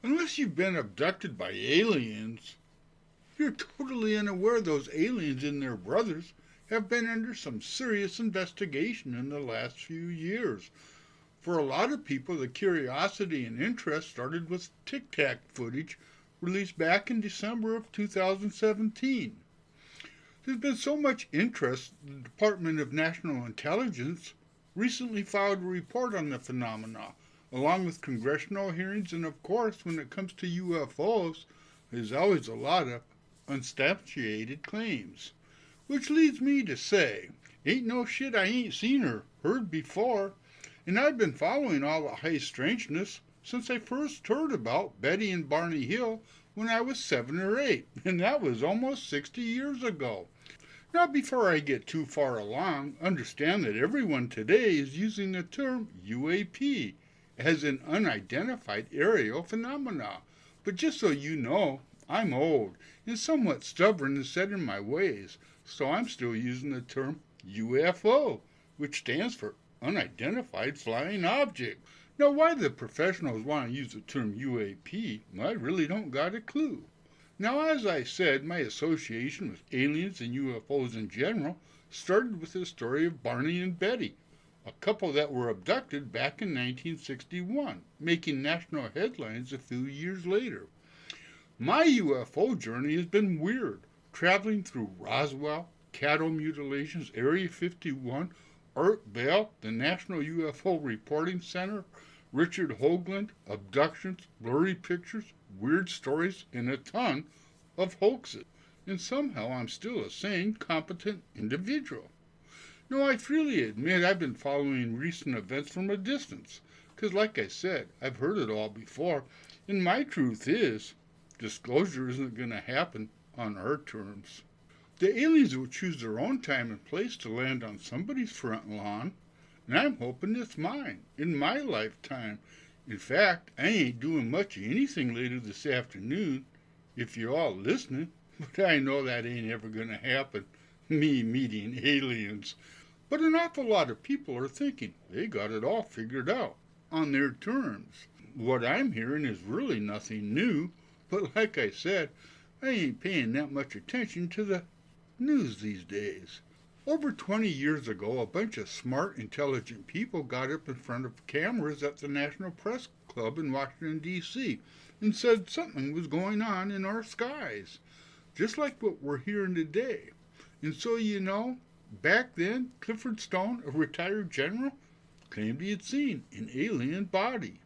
Unless you've been abducted by aliens, you're totally unaware those aliens and their brothers have been under some serious investigation in the last few years. For a lot of people, the curiosity and interest started with Tic Tac footage released back in December of 2017. There's been so much interest, the Department of National Intelligence recently filed a report on the phenomena, along with congressional hearings, and of course, when it comes to UFOs, there's always a lot of unsubstantiated claims. Which leads me to say, ain't no shit I ain't seen or heard before, and I've been following all the high strangeness since I first heard about Betty and Barney Hill when I was 7 or 8, and that was almost 60 years ago. Now, before I get too far along, understand that everyone today is using the term UAP as an unidentified aerial phenomena. But just so you know, I'm old and somewhat stubborn and set in my ways, so I'm still using the term UFO, which stands for unidentified flying object. Now, why the professionals want to use the term UAP, I really don't got a clue. Now, as I said, my association with aliens and UFOs in general started with the story of Barney and Betty, a couple that were abducted back in 1961, making national headlines a few years later. My UFO journey has been weird, traveling through Roswell, cattle mutilations, Area 51, Art Bell, the National UFO Reporting Center, Richard Hoagland, abductions, blurry pictures, weird stories, and a ton of hoaxes. And somehow I'm still a sane, competent individual. Now, I freely admit I've been following recent events from a distance, because like I said, I've heard it all before, and my truth is, disclosure isn't going to happen on our terms. The aliens will choose their own time and place to land on somebody's front lawn, and I'm hoping it's mine, in my lifetime. In fact, I ain't doing much of anything later this afternoon, if you're all listening, but I know that ain't ever going to happen, me meeting aliens. But an awful lot of people are thinking they got it all figured out, on their terms. What I'm hearing is really nothing new, but like I said, I ain't paying that much attention to the news these days. Over 20 years ago, a bunch of smart, intelligent people got up in front of cameras at the National Press Club in Washington, D.C., and said something was going on in our skies, just like what we're hearing today. And so, you know, back then, Clifford Stone, a retired general, claimed he had seen an alien body.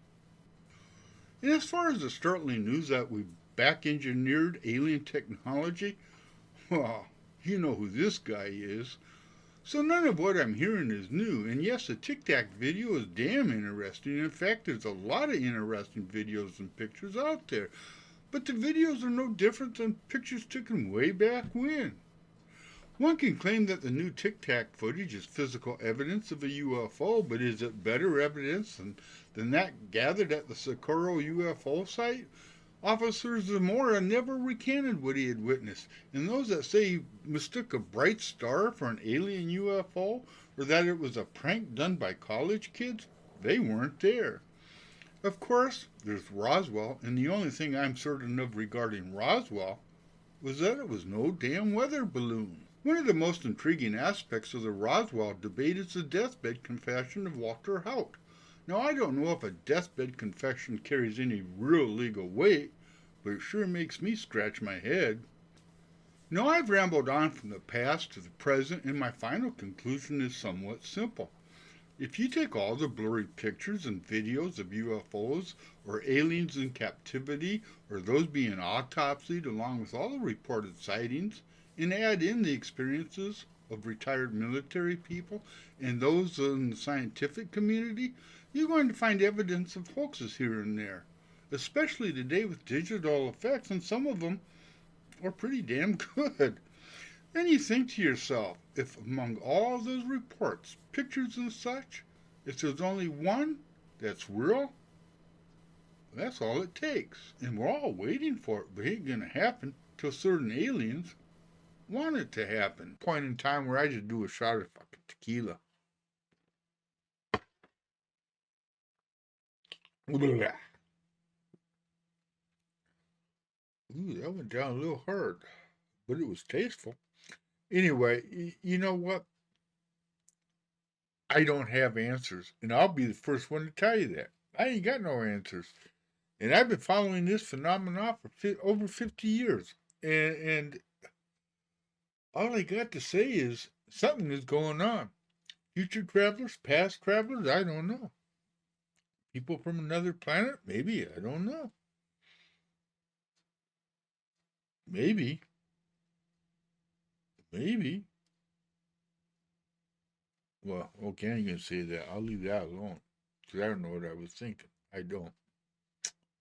And as far as the startling news that we back-engineered alien technology, well, you know who this guy is. So none of what I'm hearing is new, and yes, the Tic Tac video is damn interesting. In fact, there's a lot of interesting videos and pictures out there. But the videos are no different than pictures taken way back when. One can claim that the new Tic Tac footage is physical evidence of a UFO, but is it better evidence than that gathered at the Socorro UFO site? Officer Zamora never recanted what he had witnessed, and those that say he mistook a bright star for an alien UFO, or that it was a prank done by college kids, they weren't there. Of course, there's Roswell, and the only thing I'm certain of regarding Roswell was that it was no damn weather balloon. One of the most intriguing aspects of the Roswell debate is the deathbed confession of Walter Haut. Now, I don't know if a deathbed confession carries any real legal weight, but it sure makes me scratch my head. Now, I've rambled on from the past to the present, and my final conclusion is somewhat simple. If you take all the blurry pictures and videos of UFOs, or aliens in captivity, or those being autopsied, along with all the reported sightings, and add in the experiences of retired military people and those in the scientific community, you're going to find evidence of hoaxes here and there, especially today with digital effects, and some of them are pretty damn good. Then you think to yourself, if among all those reports, pictures and such, if there's only one that's real, that's all it takes. And we're all waiting for it, but it ain't going to happen till certain aliens want it to happen. Point in time where I just do a shot of fucking tequila. Blah. Ooh, that went down a little hard, but it was tasteful. Anyway, you know what? I don't have answers, and I'll be the first one to tell you that. I ain't got no answers. And I've been following this phenomenon for over 50 years. And all I got to say is something is going on. Future travelers, past travelers, I don't know. People from another planet, maybe, I don't know. Maybe, maybe. Well, okay, I ain't gonna say that. I'll leave that alone. Because I don't know what I was thinking. I don't.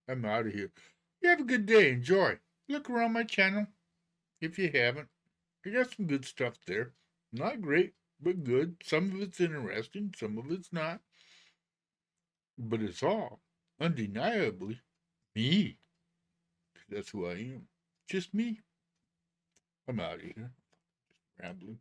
I'm out of here. You have a good day. Enjoy. Look around my channel if you haven't. I got some good stuff there. Not great, but good. Some of it's interesting, some of it's not. But it's all undeniably me. That's who I am. Just me. I'm out of here. Rambling.